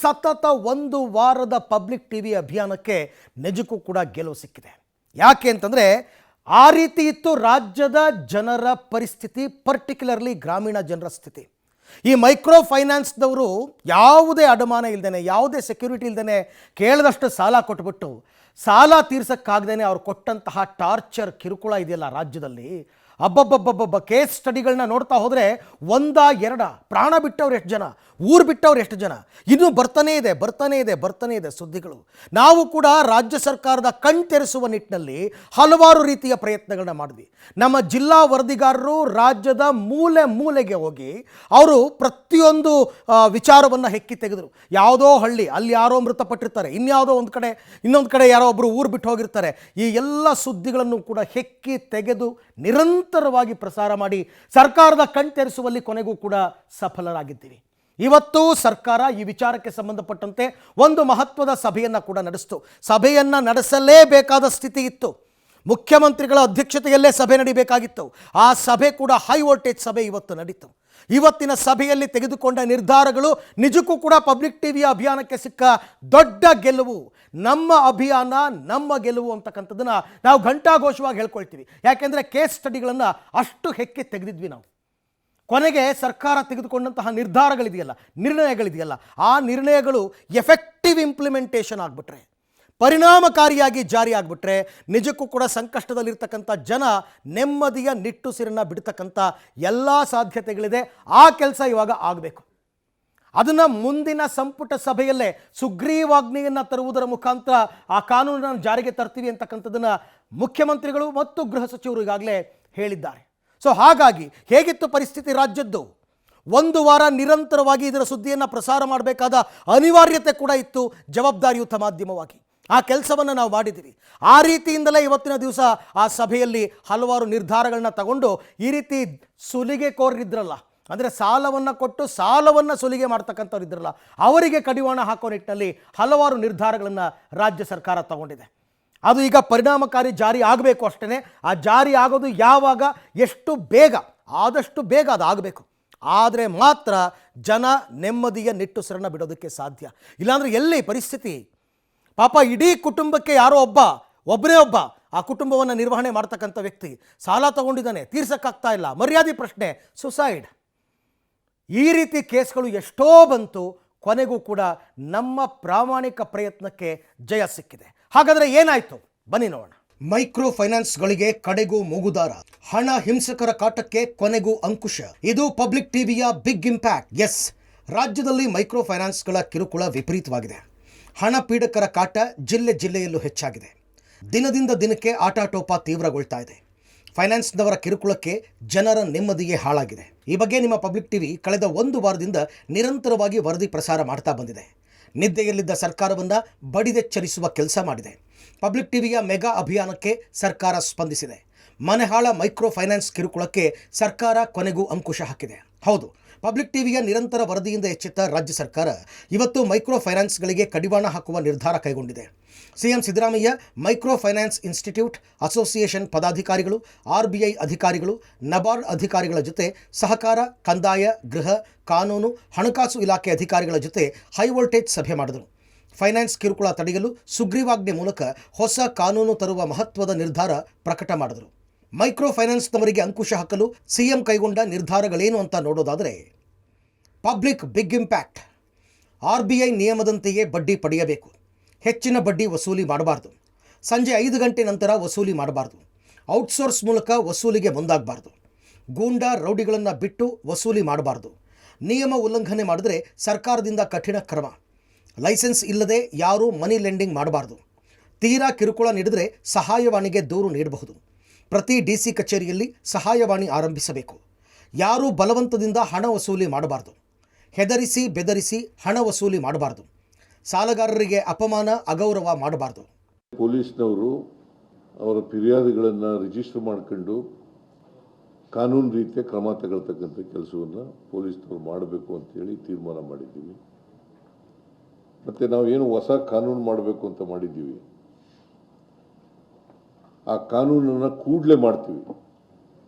ಸತತ ಒಂದು ವಾರದ ಪಬ್ಲಿಕ್ ಟಿವಿ ಅಭಿಯಾನಕ್ಕೆ ನಿಜಕ್ಕೂ ಕೂಡ ಗೆಲುವು ಸಿಕ್ಕಿದೆ. ಯಾಕೆ ಅಂತಂದರೆ ಆ ರೀತಿ ಇತ್ತು ರಾಜ್ಯದ ಜನರ ಪರಿಸ್ಥಿತಿ, ಪರ್ಟಿಕ್ಯುಲರ್ಲಿ ಗ್ರಾಮೀಣ ಜನರ ಸ್ಥಿತಿ. ಈ ಮೈಕ್ರೋ ಫೈನಾನ್ಸ್ದವರು ಯಾವುದೇ ಅಡಮಾನ ಇಲ್ಲದೇ, ಯಾವುದೇ ಸೆಕ್ಯೂರಿಟಿ ಇಲ್ಲದೇ ಕೇಳಿದಷ್ಟು ಸಾಲ ಕೊಟ್ಬಿಟ್ಟು ಸಾಲ ತೀರ್ಸೋಕ್ಕಾಗ್ದೇ ಅವ್ರು ಕೊಟ್ಟಂತಹ ಟಾರ್ಚರ್, ಕಿರುಕುಳ ಇದೆಯಲ್ಲ ರಾಜ್ಯದಲ್ಲಿ, ಅಬ್ಬಬ್ಬಬ್ಬಬ್ಬ ಕೇಸ್ ಸ್ಟಡಿಗಳನ್ನ ನೋಡ್ತಾ ಹೋದರೆ ಒಂದ ಎರಡ, ಪ್ರಾಣ ಬಿಟ್ಟವ್ರು ಎಷ್ಟು ಜನ, ಊರು ಬಿಟ್ಟವ್ರು ಎಷ್ಟು ಜನ, ಇನ್ನೂ ಬರ್ತಾನೇ ಇದೆ ಸುದ್ದಿಗಳು. ನಾವು ಕೂಡ ರಾಜ್ಯ ಸರ್ಕಾರದ ಕಣ್ತೆರೆಸುವ ನಿಟ್ಟಿನಲ್ಲಿ ಹಲವಾರು ರೀತಿಯ ಪ್ರಯತ್ನಗಳನ್ನ ಮಾಡಿದ್ವಿ. ನಮ್ಮ ಜಿಲ್ಲಾ ವರದಿಗಾರರು ರಾಜ್ಯದ ಮೂಲೆ ಮೂಲೆಗೆ ಹೋಗಿ ಅವರು ಪ್ರತಿಯೊಂದು ವಿಚಾರವನ್ನು ಹೆಕ್ಕಿ ತೆಗೆದರು. ಯಾವುದೋ ಹಳ್ಳಿ, ಅಲ್ಲಿ ಯಾರೋ ಮೃತಪಟ್ಟಿರ್ತಾರೆ, ಇನ್ಯಾವುದೋ ಇನ್ನೊಂದು ಕಡೆ ಯಾರೋ ಒಬ್ಬರು ಊರು ಬಿಟ್ಟು ಹೋಗಿರ್ತಾರೆ. ಈ ಎಲ್ಲ ಸುದ್ದಿಗಳನ್ನು ಕೂಡ ಹೆಕ್ಕಿ ತೆಗೆದು ನಿರಂತರವಾಗಿ ಪ್ರಸಾರ ಮಾಡಿ ಸರ್ಕಾರದ ಕಣ್ತೆರೆಸುವಲ್ಲಿ ಕೊನೆಗೂ ಕೂಡ ಸಫಲರಾಗಿದ್ದೀವಿ. ಇವತ್ತು ಸರ್ಕಾರ ಈ ವಿಚಾರಕ್ಕೆ ಸಂಬಂಧಪಟ್ಟಂತೆ ಒಂದು ಮಹತ್ವದ ಸಭೆಯನ್ನು ಕೂಡ ನಡೆಸಿತು. ಸಭೆಯನ್ನು ನಡೆಸಲೇಬೇಕಾದ ಸ್ಥಿತಿ ಇತ್ತು. ಮುಖ್ಯಮಂತ್ರಿಗಳ ಅಧ್ಯಕ್ಷತೆಯಲ್ಲೇ ಸಭೆ ನಡೀಬೇಕಾಗಿತ್ತು. ಆ ಸಭೆ ಕೂಡ ಹೈ ವೋಲ್ಟೇಜ್ ಸಭೆ ಇವತ್ತು ನಡೀತು. ಇವತ್ತಿನ ಸಭೆಯಲ್ಲಿ ತೆಗೆದುಕೊಂಡ ನಿರ್ಧಾರಗಳು ನಿಜಕ್ಕೂ ಕೂಡ ಪಬ್ಲಿಕ್ ಟಿವಿಯ ಅಭಿಯಾನಕ್ಕೆ ಸಿಕ್ಕ ದೊಡ್ಡ ಗೆಲುವು. ನಮ್ಮ ಅಭಿಯಾನ ನಮ್ಮ ಗೆಲುವು ಅಂತಕ್ಕಂಥದ್ದನ್ನು ನಾವು ಘಂಟಾಘೋಷವಾಗಿ ಹೇಳ್ಕೊಳ್ತೀವಿ. ಯಾಕೆಂದರೆ ಕೇಸ್ ಸ್ಟಡಿಗಳನ್ನು ಅಷ್ಟು ಹೆಕ್ಕಿ ತೆಗೆದಿದ್ವಿ ನಾವು. ಕೊನೆಗೆ ಸರ್ಕಾರ ತೆಗೆದುಕೊಂಡಂತಹ ನಿರ್ಣಯಗಳಿದೆಯಲ್ಲ, ಆ ನಿರ್ಣಯಗಳು ಎಫೆಕ್ಟಿವ್ ಇಂಪ್ಲಿಮೆಂಟೇಷನ್ ಆಗಿಬಿಟ್ರೆ, ಪರಿಣಾಮಕಾರಿಯಾಗಿ ಜಾರಿ ಆಗಿಬಿಟ್ರೆ ನಿಜಕ್ಕೂ ಕೂಡ ಸಂಕಷ್ಟದಲ್ಲಿರ್ತಕ್ಕಂಥ ಜನ ನೆಮ್ಮದಿಯ ನಿಟ್ಟುಸಿರನ್ನು ಬಿಡ್ತಕ್ಕಂಥ ಎಲ್ಲ ಸಾಧ್ಯತೆಗಳಿದೆ. ಆ ಕೆಲಸ ಇವಾಗ ಆಗಬೇಕು. ಅದನ್ನು ಮುಂದಿನ ಸಂಪುಟ ಸಭೆಯಲ್ಲೇ ಸುಗ್ರೀವಾಜ್ಞೆಯನ್ನು ತರುವುದರ ಮುಖಾಂತರ ಆ ಕಾನೂನನ್ನು ಜಾರಿಗೆ ತರ್ತೀವಿ ಅಂತಕ್ಕಂಥದ್ದನ್ನು ಮುಖ್ಯಮಂತ್ರಿಗಳು ಮತ್ತು ಗೃಹ ಸಚಿವರು ಈಗಾಗಲೇ ಹೇಳಿದ್ದಾರೆ. ಸೊ ಹಾಗಾಗಿ ಹೇಗಿತ್ತು ಪರಿಸ್ಥಿತಿ ರಾಜ್ಯದ್ದು? ಒಂದು ವಾರ ನಿರಂತರವಾಗಿ ಇದರ ಸುದ್ದಿಯನ್ನು ಪ್ರಸಾರ ಮಾಡಬೇಕಾದ ಅನಿವಾರ್ಯತೆ ಕೂಡ ಇತ್ತು ಜವಾಬ್ದಾರಿಯುತ ಮಾಧ್ಯಮವಾಗಿ. ಆ ಕೆಲಸವನ್ನು ನಾವು ಮಾಡಿದ್ದೀವಿ. ಆ ರೀತಿಯಿಂದಲೇ ಇವತ್ತಿನ ದಿವಸ ಆ ಸಭೆಯಲ್ಲಿ ಹಲವಾರು ನಿರ್ಧಾರಗಳನ್ನ ತಗೊಂಡು ಈ ರೀತಿ ಸುಲಿಗೆಕೋರರಿದ್ರಲ್ಲ, ಅಂದರೆ ಸಾಲವನ್ನು ಕೊಟ್ಟು ಸಾಲವನ್ನು ಸುಲಿಗೆ ಮಾಡ್ತಕ್ಕಂಥವ್ರು ಇದ್ರಲ್ಲ, ಅವರಿಗೆ ಕಡಿವಾಣ ಹಾಕೋ ನಿಟ್ಟಿನಲ್ಲಿ ಹಲವಾರು ನಿರ್ಧಾರಗಳನ್ನು ರಾಜ್ಯ ಸರ್ಕಾರ ತಗೊಂಡಿದೆ. ಅದು ಈಗ ಪರಿಣಾಮಕಾರಿ ಜಾರಿ ಆಗಬೇಕು ಅಷ್ಟೇ. ಆ ಜಾರಿ ಆಗೋದು ಯಾವಾಗ, ಎಷ್ಟು ಬೇಗ, ಆದಷ್ಟು ಬೇಗ ಅದು ಆಗಬೇಕು. ಆದರೆ ಮಾತ್ರ ಜನ ನೆಮ್ಮದಿಯ ನಿಟ್ಟುಸಿರನ್ನು ಬಿಡೋದಕ್ಕೆ ಸಾಧ್ಯ. ಇಲ್ಲಾಂದರೆ ಎಲ್ಲಿ ಪರಿಸ್ಥಿತಿ? ಪಾಪ ಇಡೀ ಕುಟುಂಬಕ್ಕೆ ಯಾರೋ ಒಬ್ಬನೇ ಒಬ್ಬ ಆ ಕುಟುಂಬವನ್ನು ನಿರ್ವಹಣೆ ಮಾಡ್ತಕ್ಕಂಥ ವ್ಯಕ್ತಿ ಸಾಲ ತಗೊಂಡಿದ್ದಾನೆ, ತೀರ್ಸೋಕ್ಕಾಗ್ತಾ ಇಲ್ಲ, ಮರ್ಯಾದೆ ಪ್ರಶ್ನೆ, ಸುಸೈಡ್, ಈ ರೀತಿ ಕೇಸ್ಗಳು ಎಷ್ಟೋ ಬಂತು. ಕೊನೆಗೂ ಕೂಡ ನಮ್ಮ ಪ್ರಾಮಾಣಿಕ ಪ್ರಯತ್ನಕ್ಕೆ ಜಯ ಸಿಕ್ಕಿದೆ. ಹಾಗಾದರೆ ಏನಾಯಿತು ಬನ್ನಿ ನೋಡೋಣ. ಮೈಕ್ರೋ ಫೈನಾನ್ಸ್ಗಳಿಗೆ ಕಡೆಗೂ ಮೂಗುದಾರ, ಹಣ ಹಿಂಸಕರ ಕಾಟಕ್ಕೆ ಕೊನೆಗೂ ಅಂಕುಶ. ಇದು ಪಬ್ಲಿಕ್ ಟಿವಿಯ ಬಿಗ್ ಇಂಪ್ಯಾಕ್ಟ್. ಎಸ್, ರಾಜ್ಯದಲ್ಲಿ ಮೈಕ್ರೋ ಫೈನಾನ್ಸ್ಗಳ ಕಿರುಕುಳ ವಿಪರೀತವಾಗಿದೆ. ಹಣ ಪೀಡಕರ ಕಾಟ ಜಿಲ್ಲೆಯಲ್ಲೂ ಹೆಚ್ಚಾಗಿದೆ. ದಿನದಿಂದ ದಿನಕ್ಕೆ ಆಟಾಟೋಪ ತೀವ್ರಗೊಳ್ತಾ ಇದೆ. ಫೈನಾನ್ಸ್ನವರ ಕಿರುಕುಳಕ್ಕೆ ಜನರ ನೆಮ್ಮದಿಯೇ ಹಾಳಾಗಿದೆ. ಈ ಬಗ್ಗೆ ನಿಮ್ಮ ಪಬ್ಲಿಕ್ ಟಿವಿ ಕಳೆದ ಒಂದು ವಾರದಿಂದ ನಿರಂತರವಾಗಿ ವರದಿ ಪ್ರಸಾರ ಮಾಡ್ತಾ ಬಂದಿದೆ. ನಿದ್ದೆಯಲ್ಲಿದ್ದ ಸರ್ಕಾರವನ್ನು ಬಡಿದೆಚ್ಚರಿಸುವ ಕೆಲಸ ಮಾಡಿದೆ. ಪಬ್ಲಿಕ್ ಟಿವಿಯ ಮೆಗಾ ಅಭಿಯಾನಕ್ಕೆ ಸರ್ಕಾರ ಸ್ಪಂದಿಸಿದೆ. ಮನೆಹಾಳ ಮೈಕ್ರೋ ಫೈನಾನ್ಸ್ ಕಿರುಕುಳಕ್ಕೆ ಸರ್ಕಾರ ಕೊನೆಗೂ ಅಂಕುಶ ಹಾಕಿದೆ. ಹೌದು, ಪಬ್ಲಿಕ್ ಟಿವಿಯ ನಿರಂತರ ವರದಿಯಿಂದ ಎಚ್ಚೆತ್ತ ರಾಜ್ಯ ಸರ್ಕಾರ ಇವತ್ತು ಮೈಕ್ರೋ ಫೈನಾನ್ಸ್ಗಳಿಗೆ ಕಡಿವಾಣ ಹಾಕುವ ನಿರ್ಧಾರ ಕೈಗೊಂಡಿದೆ. CM Siddaramaiah micro finance institute association ಪದಾಧಿಕಾರಿಗಳು, RBI ಅಧಿಕಾರಿಗಳು, ನಬಾರ್ಡ್ ಅಧಿಕಾರಿಗಳ ಜೊತೆ ಸಹಕಾರ, ಕಂದಾಯ, ಗೃಹ, ಕಾನೂನು, ಹಣಕಾಸು ಇಲಾಖೆ ಅಧಿಕಾರಿಗಳ ಜೊತೆ ಹೈ ವೋಲ್ಟೇಜ್ ಸಭೆ ಮಾಡಿದರು. ಫೈನಾನ್ಸ್ ಕಿರುಕುಳ ತಡೆಯಲು ಸುಗ್ರೀವಾಜ್ಞೆ ಮೂಲಕ ಹೊಸ ಕಾನೂನು ತರುವ ಮಹತ್ವದ ನಿರ್ಧಾರ ಪ್ರಕಟ ಮಾಡಿದರು. ಮೈಕ್ರೋ ಫೈನಾನ್ಸ್ನವರಿಗೆ ಅಂಕುಶ ಹಾಕಲು ಸಿಎಂ ಕೈಗೊಂಡ ನಿರ್ಧಾರಗಳೇನು ಅಂತ ನೋಡೋದಾದರೆ, ಪಬ್ಲಿಕ್ ಬಿಗ್ ಇಂಪ್ಯಾಕ್ಟ್. RBI ನಿಯಮದಂತೆಯೇ ಬಡ್ಡಿ ಪಡೆಯಬೇಕು. ಹೆಚ್ಚಿನ ಬಡ್ಡಿ ವಸೂಲಿ ಮಾಡಬಾರ್ದು. ಸಂಜೆ 5 ಗಂಟೆ ನಂತರ ವಸೂಲಿ ಮಾಡಬಾರ್ದು. ಔಟ್ಸೋರ್ಸ್ ಮೂಲಕ ವಸೂಲಿಗೆ ಮುಂದಾಗಬಾರ್ದು. ಗೂಂಡಾ ರೌಡಿಗಳನ್ನು ಬಿಟ್ಟು ವಸೂಲಿ ಮಾಡಬಾರ್ದು. ನಿಯಮ ಉಲ್ಲಂಘನೆ ಮಾಡಿದರೆ ಸರ್ಕಾರದಿಂದ ಕಠಿಣ ಕ್ರಮ. ಲೈಸೆನ್ಸ್ ಇಲ್ಲದೆ ಯಾರೂ ಮನಿ ಲೆಂಡಿಂಗ್ ಮಾಡಬಾರ್ದು. ತೀರಾ ಕಿರುಕುಳ ನೀಡಿದರೆ ಸಹಾಯವಾಣಿಗೆ ದೂರು ನೀಡಬಹುದು. ಪ್ರತಿ DC ಕಚೇರಿಯಲ್ಲಿ ಸಹಾಯವಾಣಿ ಆರಂಭಿಸಬೇಕು. ಯಾರೂ ಬಲವಂತದಿಂದ ಹಣ ವಸೂಲಿ ಮಾಡಬಾರ್ದು. ಹೆದರಿಸಿ ಬೆದರಿಸಿ ಹಣ ವಸೂಲಿ ಮಾಡಬಾರ್ದು. ಸಾಲಗಾರರಿಗೆ ಅಪಮಾನ, ಅಗೌರವ ಮಾಡಬಾರ್ದು. ಪೊಲೀಸ್ನವರು ಅವರ ಫಿರ್ಯಾದಿಗಳನ್ನು ರಿಜಿಸ್ಟರ್ ಮಾಡಿಕೊಂಡು ಕಾನೂನು ರೀತಿಯ ಕ್ರಮ ತಗೊಳ್ತಕ್ಕಂಥ ಕೆಲಸವನ್ನು ಪೊಲೀಸ್ನವರು ಮಾಡಬೇಕು ಅಂತೇಳಿ ತೀರ್ಮಾನ ಮಾಡಿದ್ದೀವಿ. ಮತ್ತು ನಾವು ಏನು ಹೊಸ ಕಾನೂನು ಮಾಡಬೇಕು ಅಂತ ಮಾಡಿದ್ದೀವಿ, ಆ ಕಾನೂನನ್ನು ಕೂಡಲೇ ಮಾಡ್ತೀವಿ.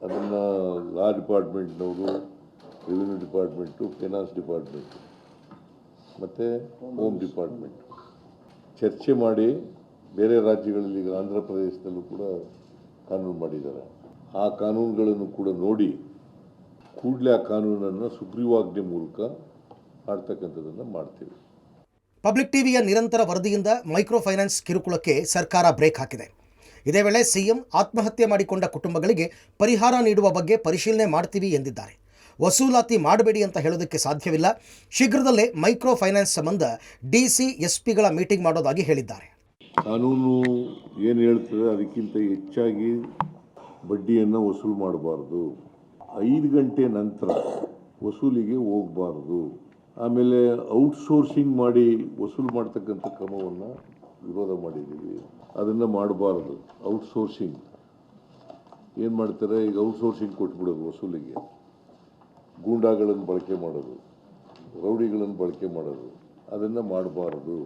ಅದನ್ನು ಲಾ ಡಿಪಾರ್ಟ್ಮೆಂಟ್ನವರು, ರೆವಿನ್ಯೂ ಡಿಪಾರ್ಟ್ಮೆಂಟು, ಫೈನಾನ್ಸ್ ಡಿಪಾರ್ಟ್ಮೆಂಟು ಮತ್ತು ಹೋಮ್ ಡಿಪಾರ್ಟ್ಮೆಂಟ್ ಚರ್ಚೆ ಮಾಡಿ ಬೇರೆ ರಾಜ್ಯಗಳಲ್ಲಿ ಈಗ ಆಂಧ್ರ ಪ್ರದೇಶದಲ್ಲೂ ಕೂಡ ಕಾನೂನು ಮಾಡಿದ್ದಾರೆ. ಆ ಕಾನೂನುಗಳನ್ನು ಕೂಡ ನೋಡಿ ಕೂಡಲೇ ಆ ಕಾನೂನನ್ನು ಸುಗ್ರೀವಾಜ್ಞೆ ಮೂಲಕ ಮಾಡ್ತಕ್ಕಂಥದ್ದನ್ನು ಮಾಡ್ತೀವಿ. ಪಬ್ಲಿಕ್ ಟಿವಿಯ ನಿರಂತರ ವರದಿಯಿಂದ ಮೈಕ್ರೋ ಫೈನಾನ್ಸ್ ಕಿರುಕುಳಕ್ಕೆ ಸರ್ಕಾರ ಬ್ರೇಕ್ ಹಾಕಿದೆ. ಇದೇ ವೇಳೆ ಸಿಎಂ ಆತ್ಮಹತ್ಯೆ ಮಾಡಿಕೊಂಡ ಕುಟುಂಬಗಳಿಗೆ ಪರಿಹಾರ ನೀಡುವ ಬಗ್ಗೆ ಪರಿಶೀಲನೆ ಮಾಡ್ತೀವಿ ಎಂದಿದ್ದಾರೆ. ವಸೂಲಾತಿ ಮಾಡಬೇಡಿ ಅಂತ ಹೇಳೋದಕ್ಕೆ ಸಾಧ್ಯವಿಲ್ಲ. ಶೀಘ್ರದಲ್ಲೇ ಮೈಕ್ರೋ ಫೈನಾನ್ಸ್ ಸಂಬಂಧ ಡಿಸಿ ಎಸ್ಪಿಗಳ ಮೀಟಿಂಗ್ ಮಾಡೋದಾಗಿ ಹೇಳಿದ್ದಾರೆ. ಕಾನೂನು ಏನು ಹೇಳ್ತದೆ ಅದಕ್ಕಿಂತ ಹೆಚ್ಚಾಗಿ ಬಡ್ಡಿಯನ್ನು ವಸೂಲು ಮಾಡಬಾರ್ದು. 5 ಗಂಟೆ ನಂತರ ವಸೂಲಿಗೆ ಹೋಗಬಾರ್ದು. ಆಮೇಲೆ ಔಟ್ಸೋರ್ಸಿಂಗ್ ಮಾಡಿ ವಸೂಲು ಮಾಡ್ತಕ್ಕಂಥ ಕ್ರಮವನ್ನು ವಿರೋಧ ಮಾಡಿದ್ದೀವಿ. ಅದನ್ನು ಮಾಡಬಾರ್ದು. ಔಟ್ಸೋರ್ಸಿಂಗ್ ಏನು ಮಾಡ್ತಾರೆ, ಈಗ ಔಟ್ಸೋರ್ಸಿಂಗ್ ಕೊಟ್ಬಿಡೋದು ವಸೂಲಿಗೆ, ಗೂಂಡಾಗಳನ್ನು ಬಳಕೆ ಮಾಡೋದು, ರೌಡಿಗಳನ್ನು ಬಳಕೆ ಮಾಡೋದು, ಅದನ್ನು ಮಾಡಬಾರ್ದು.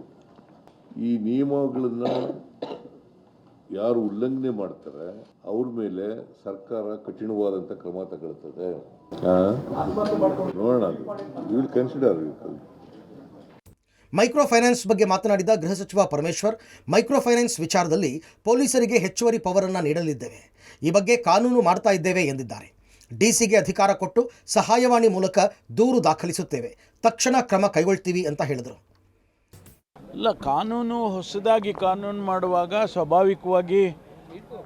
ಈ ನಿಯಮಗಳನ್ನು ಯಾರು ಉಲ್ಲಂಘನೆ ಮಾಡ್ತಾರೆ ಅವ್ರ ಮೇಲೆ ಸರ್ಕಾರ ಕಠಿಣವಾದಂಥ ಕ್ರಮ ತಗೊಳ್ತದೆ. ನೋಡೋಣ, ವಿಲ್ ಕನ್ಸಿಡರ್. ಮೈಕ್ರೋ ಫೈನಾನ್ಸ್ ಬಗ್ಗೆ ಮಾತನಾಡಿದ ಗೃಹ ಸಚಿವ ಪರಮೇಶ್ವರ್, ಮೈಕ್ರೋ ಫೈನಾನ್ಸ್ ವಿಚಾರದಲ್ಲಿ ಪೊಲೀಸರಿಗೆ ಹೆಚ್ಚುವರಿ ಪವರ್ ಅನ್ನು ನೀಡಲಿದ್ದೇವೆ. ಈ ಬಗ್ಗೆ ಕಾನೂನು ಮಾಡ್ತಾ ಇದ್ದೇವೆ ಎಂದಿದ್ದಾರೆ. ಡಿಸಿಗೆ ಅಧಿಕಾರ ಕೊಟ್ಟು ಸಹಾಯವಾಣಿ ಮೂಲಕ ದೂರು ದಾಖಲಿಸುತ್ತೇವೆ, ತಕ್ಷಣ ಕ್ರಮ ಕೈಗೊಳ್ತೀವಿ ಅಂತ ಹೇಳಿದರು. ಇಲ್ಲ, ಕಾನೂನು ಹೊಸದಾಗಿ ಕಾನೂನು ಮಾಡುವಾಗ ಸ್ವಾಭಾವಿಕವಾಗಿ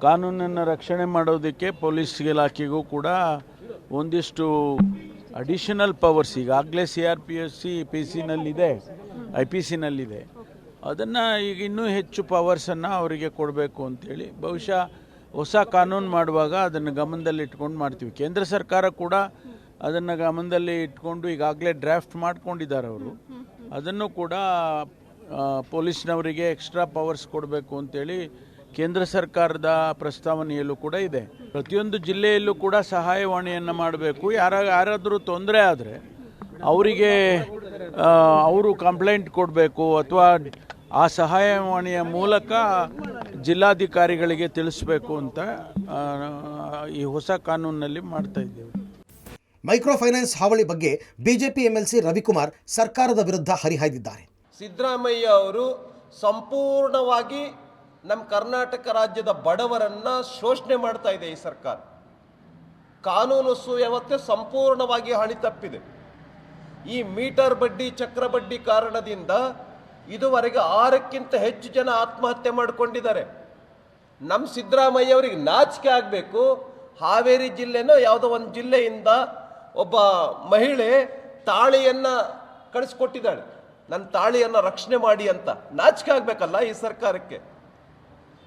ಕಾನೂನನ್ನು ರಕ್ಷಣೆ ಮಾಡೋದಕ್ಕೆ ಪೊಲೀಸ್ ಇಲಾಖೆಗೂ ಕೂಡ ಒಂದಿಷ್ಟು ಅಡಿಷನಲ್ ಪವರ್ಸ್ ಈಗಾಗಲೇ CRPC PC-ನಲ್ಲಿದೆ, IPC-ನಲ್ಲಿದೆ. ಅದನ್ನು ಈಗ ಇನ್ನೂ ಹೆಚ್ಚು ಪವರ್ಸನ್ನು ಅವರಿಗೆ ಕೊಡಬೇಕು ಅಂತೇಳಿ ಬಹುಶಃ ಹೊಸ ಕಾನೂನು ಮಾಡುವಾಗ ಅದನ್ನು ಗಮನದಲ್ಲಿ ಇಟ್ಕೊಂಡು ಮಾಡ್ತೀವಿ. ಕೇಂದ್ರ ಸರ್ಕಾರ ಕೂಡ ಅದನ್ನು ಗಮನದಲ್ಲಿ ಇಟ್ಕೊಂಡು ಈಗಾಗಲೇ ಡ್ರಾಫ್ಟ್ ಮಾಡ್ಕೊಂಡಿದ್ದಾರೆ ಅವರು. ಅದನ್ನು ಕೂಡ ಪೊಲೀಸ್ನವರಿಗೆ ಎಕ್ಸ್ಟ್ರಾ ಪವರ್ಸ್ ಕೊಡಬೇಕು ಅಂತೇಳಿ ಕೇಂದ್ರ ಸರ್ಕಾರದ ಪ್ರಸ್ತಾವನೆಯಲ್ಲೂ ಕೂಡ ಇದೆ. ಪ್ರತಿಯೊಂದು ಜಿಲ್ಲೆಯಲ್ಲೂ ಕೂಡ ಸಹಾಯವಾಣಿಯನ್ನು ಮಾಡಬೇಕು. ಯಾರಾದರೂ ತೊಂದರೆ ಆದರೆ ಅವರಿಗೆ ಅವರು ಕಂಪ್ಲೇಂಟ್ ಕೊಡಬೇಕು ಅಥವಾ ಆ ಸಹಾಯವಾಣಿಯ ಮೂಲಕ ಜಿಲ್ಲಾಧಿಕಾರಿಗಳಿಗೆ ತಿಳಿಸಬೇಕು ಅಂತ ಈ ಹೊಸ ಕಾನೂನಿನಲ್ಲಿ ಮಾಡ್ತಾ ಇದ್ದೇವೆ. ಮೈಕ್ರೋ ಫೈನಾನ್ಸ್ ಹಾವಳಿ ಬಗ್ಗೆ ಬಿಜೆಪಿ MLC ರವಿಕುಮಾರ್ ಸರ್ಕಾರದ ವಿರುದ್ಧ ಹರಿಹಾಯ್ದಿದ್ದಾರೆ. ಸಿದ್ದರಾಮಯ್ಯ ಅವರು ಸಂಪೂರ್ಣವಾಗಿ ನಮ್ಮ ಕರ್ನಾಟಕ ರಾಜ್ಯದ ಬಡವರನ್ನ ಶೋಷಣೆ ಮಾಡ್ತಾ ಇದೆ ಈ ಸರ್ಕಾರ. ಕಾನೂನು ಸುವ್ಯವಸ್ಥೆ ಸಂಪೂರ್ಣವಾಗಿ ಹಳಿ ತಪ್ಪಿದೆ. ಈ ಮೀಟರ್ ಬಡ್ಡಿ, ಚಕ್ರ ಬಡ್ಡಿ ಕಾರಣದಿಂದ ಇದುವರೆಗೆ 6ಕ್ಕಿಂತ ಹೆಚ್ಚು ಜನ ಆತ್ಮಹತ್ಯೆ ಮಾಡಿಕೊಂಡಿದ್ದಾರೆ. ನಮ್ಮ ಸಿದ್ದರಾಮಯ್ಯ ಅವರಿಗೆ ನಾಚಿಕೆ ಆಗಬೇಕು. ಹಾವೇರಿ ಜಿಲ್ಲೆನೋ ಯಾವುದೋ ಒಂದು ಜಿಲ್ಲೆಯಿಂದ ಒಬ್ಬ ಮಹಿಳೆ ತಾಳಿಯನ್ನು ಕಳಿಸ್ಕೊಟ್ಟಿದ್ದಾಳೆ, ನನ್ನ ತಾಳಿಯನ್ನು ರಕ್ಷಣೆ ಮಾಡಿ ಅಂತ. ನಾಚಿಕೆ ಆಗಬೇಕಲ್ಲ ಈ ಸರ್ಕಾರಕ್ಕೆ.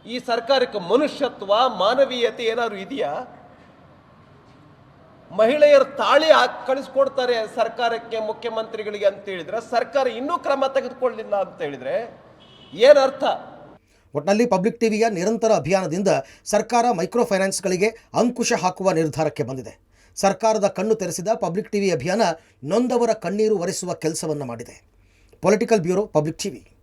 ಈ ಸರ್ಕಾರಕ್ಕೆ ಮನುಷ್ಯತ್ವ, ಮಾನವೀಯತೆ ಏನಾದ್ರು ಇದೆಯಾ? ಮಹಿಳೆಯರು ತಾಳಿ ಕಳಿಸ್ಕೊಡ್ತಾರೆ ಸರ್ಕಾರಕ್ಕೆ, ಮುಖ್ಯಮಂತ್ರಿಗಳಿಗೆ ಅಂತ ಹೇಳಿದ್ರೆ ಸರ್ಕಾರ ಇನ್ನೂ ಕ್ರಮ ತೆಗೆದುಕೊಳ್ಳಲಿಲ್ಲ ಅಂತ ಹೇಳಿದ್ರೆ ಏನರ್ಥ? ಒಟ್ಟಿನಲ್ಲಿ ಪಬ್ಲಿಕ್ ಟಿವಿಯ ನಿರಂತರ ಅಭಿಯಾನದಿಂದ ಸರ್ಕಾರ ಮೈಕ್ರೋ ಫೈನಾನ್ಸ್ಗಳಿಗೆ ಅಂಕುಶ ಹಾಕುವ ನಿರ್ಧಾರಕ್ಕೆ ಬಂದಿದೆ. ಸರ್ಕಾರದ ಕಣ್ಣು ತೆರೆಸಿದ ಪಬ್ಲಿಕ್ ಟಿವಿ ಅಭಿಯಾನ ನೊಂದವರ ಕಣ್ಣೀರು ಒರೆಸುವ ಕೆಲಸವನ್ನು ಮಾಡಿದೆ. Political bureau, public TV.